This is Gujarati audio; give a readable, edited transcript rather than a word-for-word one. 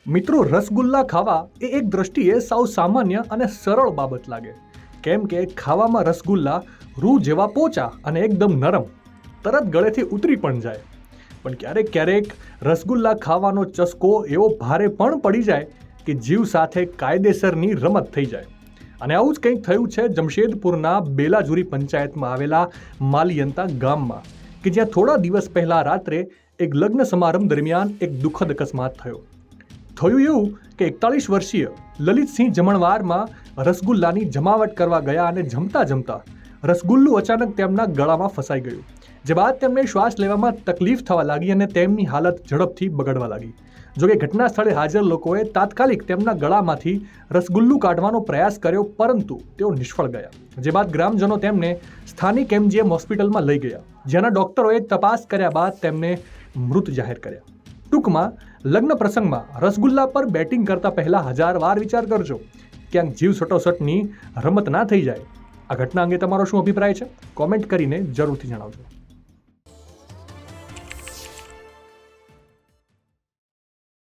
મિત્રો, રસગુલ્લા ખાવા એ એક દ્રષ્ટિએ સાવ સામાન્ય અને સરળ બાબત લાગે, કેમ કે ખાવામાં રસગુલ્લા રૂ જેવા પોચા અને એકદમ નરમ, તરત ગળેથી ઉતરી પણ જાય. પણ ક્યારેક ક્યારેક રસગુલ્લા ખાવાનો ચસ્કો એવો ભારે પણ પડી જાય કે જીવ સાથે કાયદેસરની રમત થઈ જાય. અને આવું જ કંઈક થયું છે જમશેદપુરના બેલાજુરી પંચાયતમાં આવેલા માલિયંતા ગામમાં, કે જ્યાં થોડા દિવસ પહેલા રાત્રે એક લગ્ન સમારંભ દરમિયાન એક દુઃખદ અકસ્માત થયો. થયું એવું કે 41 વર્ષીય લલિતસિંહ જમણવારમાં રસગુલ્લાની જમાવટ કરવા ગયા અને જમતા જમતા રસગુલ્લું અચાનક તેમના ગળામાં ફસાઈ ગયું, જે બાદ તેમને શ્વાસ લેવામાં તકલીફ થવા લાગી અને તેમની હાલત ઝડપથી બગડવા લાગી. જોકે ઘટના સ્થળે હાજર લોકોએ તાત્કાલિક તેમના ગળામાંથી રસગુલ્લું કાઢવાનો પ્રયાસ કર્યો, પરંતુ તેઓ નિષ્ફળ ગયા. જે બાદ ગ્રામજનો તેમને સ્થાનિક MGM હોસ્પિટલમાં લઈ ગયા, જ્યાંના ડોક્ટરોએ તપાસ કર્યા બાદ તેમને મૃત જાહેર કર્યા. ટૂંકમાં, લગ્ન પ્રસંગમાં રસગુલ્લા પર બેટિંગ કરતા પહેલા 1000 વાર વિચાર કરજો, ક્યાંક જીવ સટોસટની રમત ના થઈ જાય. આ ઘટના અંગે તમારો શું અભિપ્રાય છે? કોમેન્ટ કરીને જરૂરથી જણાવજો.